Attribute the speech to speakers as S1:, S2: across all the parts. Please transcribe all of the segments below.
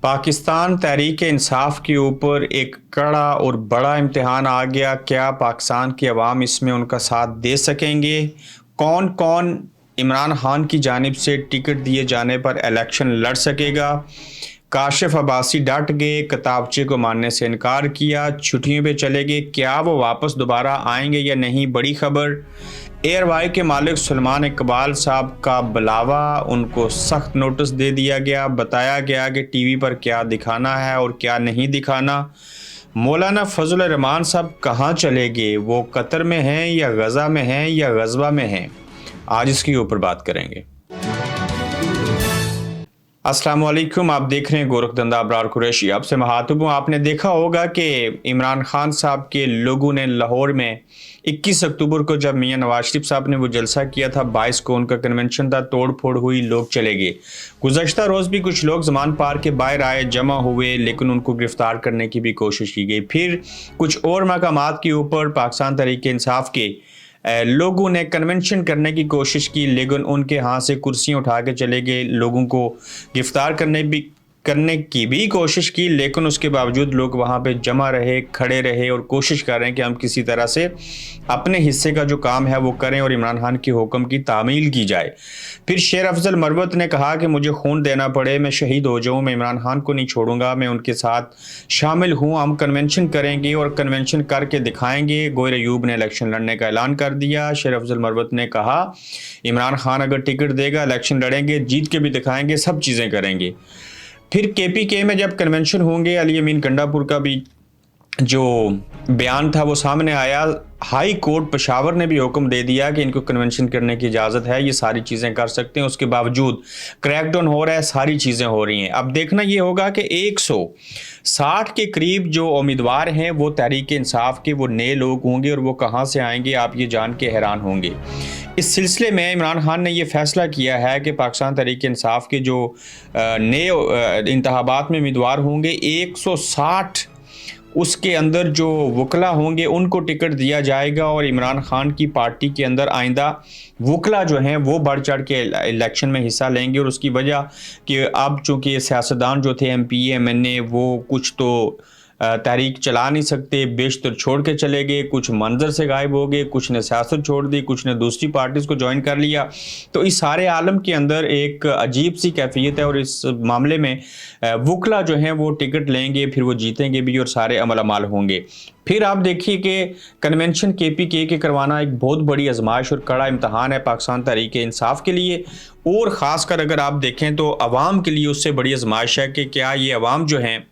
S1: पाकिस्तान तहरीक इंसाफ के ऊपर एक कड़ा और बड़ा इम्तिहान आ गया। क्या पाकिस्तान की अवाम इसमें उनका साथ दे सकेंगे? कौन कौन इमरान खान की जानिब से टिकट दिए जाने पर इलेक्शन लड़ सकेगा? काशिफ अब्बासी डट गए, किताबचे को मानने से इनकार किया, छुट्टियों पे चले गए। क्या वो वापस दोबारा आएंगे या नहीं? बड़ी खबर। एयरवाई के मालिक सलमान इकबाल साहब का बुलावा, उनको सख्त नोटिस दे दिया गया। बताया गया कि टीवी पर क्या दिखाना है और क्या नहीं दिखाना। मौलाना फजल रहमान साहब कहाँ चले गए? वो कतर में हैं या गज़ा में हैं या गज़वा में हैं? आज इसके ऊपर बात करेंगे। अस्सलाम वालेकुम, आप देख रहे हैं गोरखधंधा अबरार कुरैशी। आपसे महातब हूँ। आपने देखा होगा कि इमरान खान साहब के लोगों ने लाहौर में 21 अक्टूबर को जब मियां नवाज शरीफ साहब ने वो जलसा किया था, 22 को उनका कन्वेंशन था, तोड़ फोड़ हुई, लोग चले गए। गुज़श्ता रोज़ भी कुछ लोग ज़मान पार्क के बाहर आए, जमा हुए, लेकिन उनको गिरफ्तार करने की भी कोशिश की गई। फिर कुछ और मकामात के ऊपर पाकिस्तान तहरीक इंसाफ के लोगों ने कन्वेंशन करने की कोशिश की, लेकिन उनके हाथ से कुर्सियाँ उठा के चले गए। लोगों को गिरफ्तार करने की भी कोशिश की, लेकिन उसके बावजूद लोग वहाँ पे जमा रहे, खड़े रहे और कोशिश कर रहे हैं कि हम किसी तरह से अपने हिस्से का जो काम है वो करें और इमरान खान के हुक्म की तामील की जाए। फिर शेर अफजल मरवत ने कहा कि मुझे खून देना पड़े, मैं शहीद हो जाऊँ, मैं इमरान खान को नहीं छोड़ूंगा, मैं उनके साथ शामिल हूँ, हम कन्वेंशन करेंगे और कन्वेंशन करके दिखाएंगे। गोयर अयूब ने इलेक्शन लड़ने का ऐलान कर दिया। शेर अफजल मरवत ने कहा इमरान खान अगर टिकट देगा इलेक्शन लड़ेंगे, जीत के भी दिखाएंगे, सब चीज़ें करेंगे। फिर KPK में जब कन्वेंशन होंगे, अली अमीन गंडापुर का भी जो बयान था वो सामने आया। हाई कोर्ट पेशावर ने भी हुक्म दे दिया कि इनको कन्वेंशन करने की इजाज़त है, ये सारी चीज़ें कर सकते हैं। उसके बावजूद क्रैकडाउन हो रहा है, सारी चीज़ें हो रही हैं। अब देखना ये होगा कि 160 के करीब जो उम्मीदवार हैं वो तहरीक इंसाफ के वो नए लोग होंगे और वो कहाँ से आएंगे, आप ये जान के हैरान होंगे। इस सिलसिले में इमरान खान ने ये फैसला किया है कि पाकिस्तान तहरीक इंसाफ के जो नए इंतखाबात में उम्मीदवार होंगे 160, उसके अंदर जो वकला होंगे उनको टिकट दिया जाएगा और इमरान खान की पार्टी के अंदर आइंदा वकला जो हैं वो बढ़ चढ़ के इलेक्शन में हिस्सा लेंगे। और उसकी वजह कि अब चूँकि सियासतदान जो थे MP MNA वो कुछ तो तहरीक चला नहीं सकते, बेशतर छोड़ के चले गए, कुछ मंजर से गायब हो गए, कुछ ने सियासत छोड़ दी, कुछ ने दूसरी पार्टीज़ को ज्वाइन कर लिया। तो इस सारे आलम के अंदर एक अजीब सी कैफियत है और इस मामले में वकला जो हैं वो टिकट लेंगे, फिर वो जीतेंगे भी और सारे अमल अमाल होंगे। फिर आप देखिए कि कन्वेंशन KPK के करवाना एक बहुत बड़ी आजमाइश और कड़ा इम्तहान है पाकिस्तान तहरीक इंसाफ के लिए, और ख़ासकर अगर आप देखें तो अवाम के लिए उससे बड़ी आजमाइश है कि क्या ये अवाम जो हैं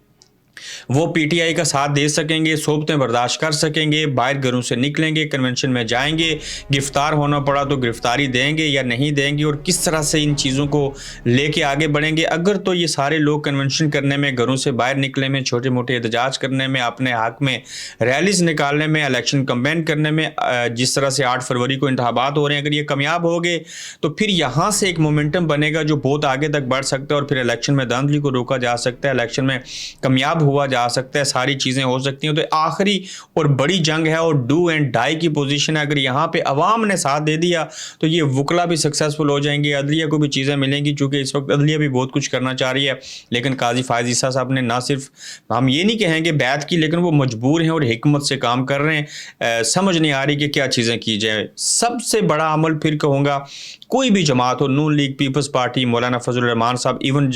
S1: वो PTI का साथ दे सकेंगे, सोबतें बर्दाश्त कर सकेंगे, बाहर घरों से निकलेंगे, कन्वेंशन में जाएंगे, गिरफ्तार होना पड़ा तो गिरफ्तारी देंगे या नहीं देंगे, और किस तरह से इन चीज़ों को लेके आगे बढ़ेंगे। अगर तो ये सारे लोग कन्वेंशन करने में, घरों से बाहर निकलने में, छोटे मोटे एहतजाज करने में, अपने हक में रैलीज निकालने में, इलेक्शन कंपेन करने में, जिस तरह से 8 फरवरी को इंतखाबात हो रहे हैं, अगर ये कामयाब हो गए तो फिर यहाँ से एक मोमेंटम बनेगा जो बहुत आगे तक बढ़ सकता है और फिर इलेक्शन में धांधली को रोका जा सकता है, इलेक्शन में कामयाब हुआ जा सकता है, सारी चीज़ें हो सकती हैं। तो आखिरी और बड़ी जंग है और डू एंड डाई की पोजीशन है। अगर यहाँ पे अवाम ने साथ दे दिया तो ये वकला भी सक्सेसफुल हो जाएंगे, अदलिया को भी चीज़ें मिलेंगी, चूँकि इस वक्त अदलिया भी बहुत कुछ करना चाह रही है। लेकिन काजी फायज ईसा साहब ने ना सिर्फ, हम ये नहीं कहेंगे बैत की, लेकिन वो मजबूर हैं और हिकमत से काम कर रहे हैं। समझ नहीं आ रही कि क्या चीज़ें की जाए। सबसे बड़ा अमल फिर कहूँगा, कोई भी जमात हो, नून लीग, पीपल्स पार्टी, मौलाना फजल रहमान साहब, इवन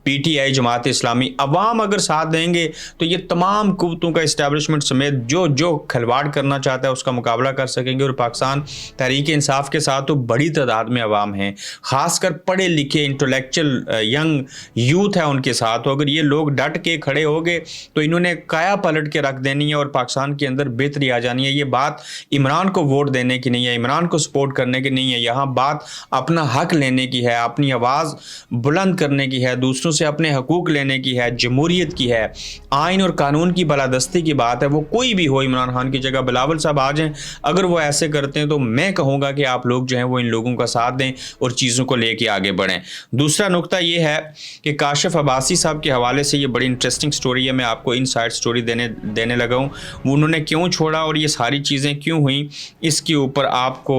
S1: PTI जमात इस्लामी, अवाम अगर साथ देंगे तो ये तमाम कुव्वतों का इस्टेब्लिशमेंट समेत जो खिलवाड़ करना चाहता है उसका मुकाबला कर सकेंगे। और पाकिस्तान तहरीक इंसाफ के साथ तो बड़ी तादाद में अवाम हैं, ख़ासकर पढ़े लिखे इंटेलेक्चुअल यंग यूथ है उनके साथ। तो अगर ये लोग डट के खड़े हो गए तो इन्होंने काया पलट के रख देनी है और पाकिस्तान के अंदर बेहतरी आ जानी है। ये बात इमरान को वोट देने की नहीं है, इमरान को सपोर्ट करने की नहीं है, यहाँ बात अपना हक लेने की है, अपनी आवाज़ बुलंद करने की है, दूसरों से अपने हकूक लेने की है, जमहूरियत की है। है, आइन और कानून की बालादस्ती की बात है। वो कोई भी हो, इमरान खान की जगह बिलावल साहब आ जाएं, अगर वो ऐसे करते हैं तो मैं कहूँगा कि आप लोग जो हैं वो इन लोगों का साथ दें और चीज़ों को लेके आगे बढ़ें। दूसरा नुक्ता ये है कि काशिफ अब्बासी साहब के हवाले से ये बड़ी इंटरेस्टिंग स्टोरी है, मैं आपको इनसाइड स्टोरी देने लगा हूँ। वो उन्होंने क्यों छोड़ा और ये सारी चीज़ें क्यों हुई, इसके ऊपर आपको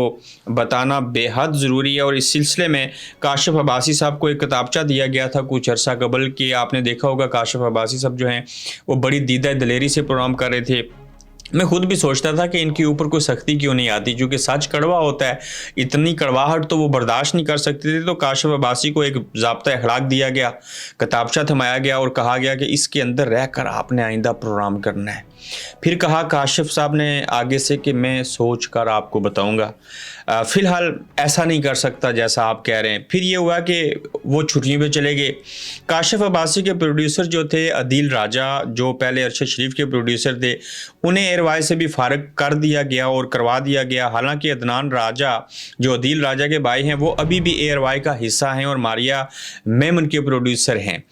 S1: बताना बेहद ज़रूरी है। और इस सिलसिले में काशिफ अब्बासी साहब को एक किताबचा दिया गया था कुछ अरसा कबल कि आपने देखा होगा काशिफ अब्बासी साहब जो हैं वो बड़ी दीदा दिलेरी से प्रोग्राम कर रहे थे। मैं खुद भी सोचता था कि इनके ऊपर कोई सख्ती क्यों नहीं आती, क्योंकि सच कड़वा होता है, इतनी कड़वाहट तो वो बर्दाश्त नहीं कर सकते थे। तो काशिफ अब्बासी को एक ज़ाब्ता अखलाक दिया गया, किताबचा थमाया गया और कहा गया कि इसके अंदर रह कर आपने आइंदा प्रोग्राम करना है। फिर कहा काशिफ साहब ने आगे से कि मैं सोच कर आपको बताऊँगा, फ़िलहाल ऐसा नहीं कर सकता जैसा आप कह रहे हैं। फिर ये हुआ कि वो छुट्टियों पे चले गए। काशिफ अब्बासी के प्रोड्यूसर जो थे अदील राजा, जो पहले अरशद शरीफ के प्रोड्यूसर थे, उन्हें एयरवाई से भी फारग कर दिया गया और करवा दिया गया। हालांकि अदनान राजा जो अदील राजा के भाई हैं वो अभी भी एयरवाई का हिस्सा हैं और मारिया मेमन के प्रोड्यूसर हैं।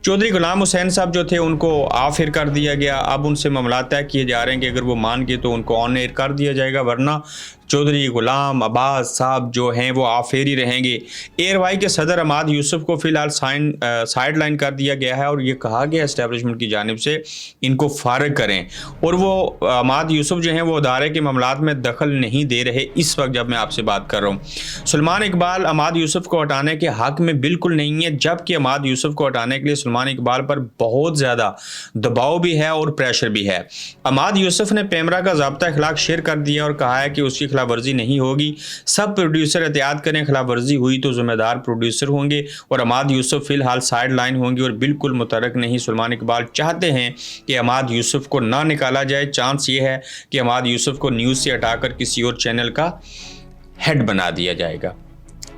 S1: चौधरी गुलाम हुसैन साहब जो थे उनको ऑफ एयर कर दिया गया। अब उनसे मामला तय किए जा रहे हैं कि अगर वो मान गए तो उनको ऑन एयर कर दिया जाएगा, वरना चौधरी गुलाम अब्बास साहब जो हैं वो ऑफ एयर ही रहेंगे। एयरवाई के सदर अमाद यूसुफ को फ़िलहाल साइड लाइन कर दिया गया है और ये कहा गया एस्टेब्लिशमेंट की जानिब से इनको फ़ारग करें। और वो अमाद यूसुफ जो हैं वो अदारे के मामलात में दखल नहीं दे रहे इस वक्त जब मैं आपसे बात कर रहा हूँ। सलमान इकबाल अमाद यूसुफ को हटाने के हक़ में बिल्कुल नहीं है, जबकि अमाद यूसुफ को हटाने के लिए सलमान इकबाल पर बहुत ज़्यादा दबाव भी है और प्रेशर भी है। अमाद यूसुफ ने पैमरा का ज़ाब्ता अखलाक शेयर कर दिया और कहा है कि उसकी खिलाफ वर्जी नहीं होगी। सब प्रोड्यूसर एहतियात करें, खिलाफ वर्जी हुई तो जिम्मेदार प्रोड्यूसर होंगे और अमाद यूसुफ फिलहाल साइड लाइन होंगे और बिल्कुल मुतरक नहीं। सलमान इकबाल चाहते हैं कि अमाद यूसुफ को ना निकाला जाए। चांस ये है कि अमाद यूसुफ को न्यूज़ से हटाकर किसी और चैनल का हेड बना दिया जाएगा।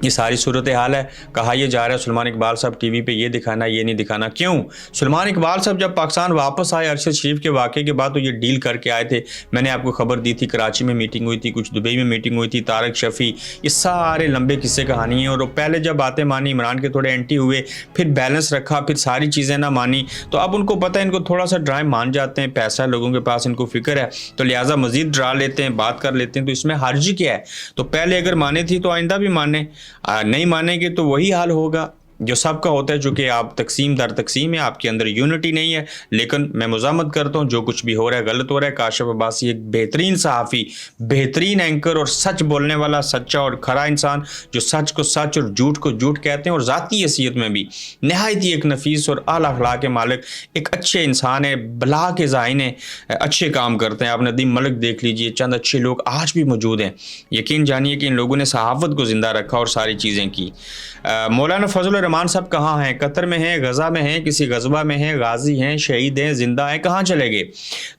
S1: ये सारी सूरत हाल है। कहा यह जा रहा है सलमान इकबाल साहब टीवी पे ये दिखाना ये नहीं दिखाना। क्यों? सलमान इकबाल साहब जब पाकिस्तान वापस आए अरशद शरीफ के वाक़े के बाद तो ये डील करके आए थे। मैंने आपको खबर दी थी, कराची में मीटिंग हुई थी, कुछ दुबई में मीटिंग हुई थी, तारक शफ़ी, ये सारे लंबे किस्से कहानी हैं। और पहले जब बातें मानी इमरान के थोड़े एंटी हुए, फिर बैलेंस रखा, फिर सारी चीज़ें ना मानी, तो अब उनको पता है इनको थोड़ा सा ड्राइव मान जाते हैं, पैसा लोगों के पास, इनको फिक्र है, तो लिहाजा मज़ीद ड्रा लेते हैं, बात कर लेते हैं। तो इसमें हर्जी क्या है? तो पहले अगर माने थी तो आइंदा भी माने, नहीं माने तो वही हाल होगा जो सबका होता है, जो कि आप तकसीम दर तकसीम है, आपके अंदर यूनिटी नहीं है। लेकिन मैं मज़ामत करता हूँ जो कुछ भी हो रहा है गलत हो रहा है। काशिफ अब्बासी एक बेहतरीन सहाफ़ी, बेहतरीन एंकर और सच बोलने वाला, सच्चा और खरा इंसान, जो सच को सच और झूठ को झूठ कहते हैं और ज़ाती हैसियत में भी नहायत ही एक नफीस और आला अखलाक के मालिक, एक अच्छे इंसान है, बला के ज़ाहिन है, अच्छे काम करते हैं। आप नदीम मलिक देख लीजिए, चंद अच्छे लोग आज भी मौजूद हैं। यकीन जानिए कि इन लोगों ने सहाफ़त को ज़िंदा रखा और सारी चीज़ें की। मौलाना फजल रहमान साहब कहाँ हैं? कतर में हैं, गज़ा में हैं, किसी गज़बा में हैं, गाजी हैं, शहीद हैं, ज़िंदा हैं, कहाँ चले गए?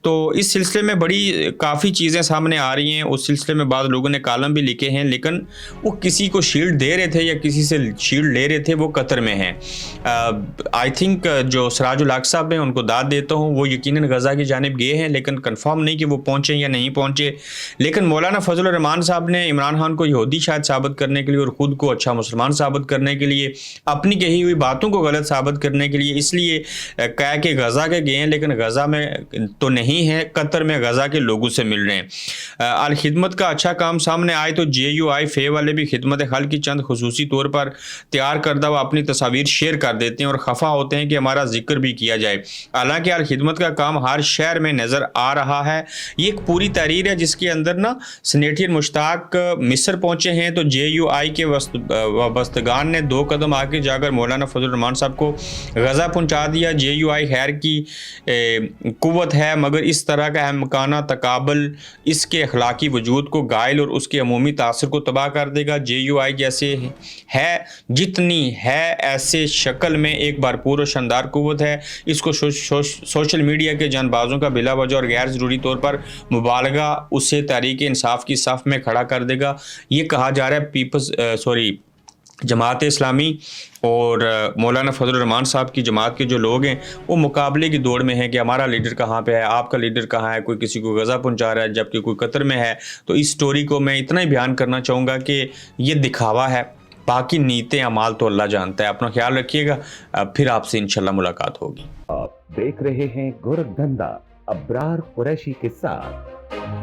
S1: तो इस सिलसिले में बड़ी काफ़ी चीज़ें सामने आ रही हैं। उस सिलसिले में बाद लोगों ने कालम भी लिखे हैं, लेकिन वो किसी को शील्ड दे रहे थे या किसी से शील्ड ले रहे थे, वो कतर में हैं। आई थिंक जो सिराजुल हक साहब हैं उनको दाद देता हूँ, वो यकीनन गज़ा की जानिब गए हैं, लेकिन कन्फर्म नहीं कि वो पहुँचे या नहीं पहुँचे। लेकिन मौलाना फजल रहमान साहब ने इमरान खान को यहूदी शायद साबित करने के लिए और ख़ुद को अच्छा मुसलमान साबित करने के लिए, अपनी कही हुई बातों को गलत साबित करने के लिए, इसलिए कह के गज़ा के गए हैं, लेकिन गज़ा में तो नहीं है, कतर में गज़ा के लोगों से मिल रहे हैं। अल खिदमत का अच्छा काम सामने आए तो JUI फे वाले भी खिदमत खल की चंद खुसूसी तौर पर तैयार करदा हुआ अपनी तस्वीर शेयर कर देते हैं और खफा होते हैं कि हमारा जिक्र भी किया जाए। हालांकि अल खिदमत का काम हर शहर में नज़र आ रहा है। ये एक पूरी तहरीर है जिसके अंदर ना सेनेटर मुश्ताक मिस्र पहुँचे हैं, तो JUI के वस्तगान ने 2 कदम आगे जाकर मौलाना फजल रहमान साहब को गज़ा पहुंचा दिया। JUI खैर की कुव्वत है, मगर इस तरह का अहमकाना तकाबल इसके अखलाकी वजूद को गायल और उसके अमूमी तासर को तबाह कर देगा। JUI जैसे है, जितनी है ऐसे शक्ल में एक भरपूर और शानदार कुव्वत है। इसको सोशल मीडिया के जानबाजों का बिला वजह और गैर ज़रूरी तौर पर मुबालगा उसे तहरीक इंसाफ की सफ़ में खड़ा कर देगा। ये कहा जा रहा है जमात इस्लामी और मौलाना फजल रहमान साहब की जमात के जो लोग हैं वो मुकाबले की दौड़ में हैं कि हमारा लीडर कहाँ पे है, आपका लीडर कहाँ है, कोई किसी को गज़ा पहुँचा रहा है जबकि कोई कतर में है। तो इस स्टोरी को मैं इतना ही बयान करना चाहूँगा कि ये दिखावा है, बाकी नीयतें अमाल तो अल्लाह जानता है। अपना ख्याल रखिएगा, फिर आपसे इंशाल्लाह मुलाकात होगी।
S2: देख रहे हैं गोरखधंधा अब्रार कुरैशी के साथ।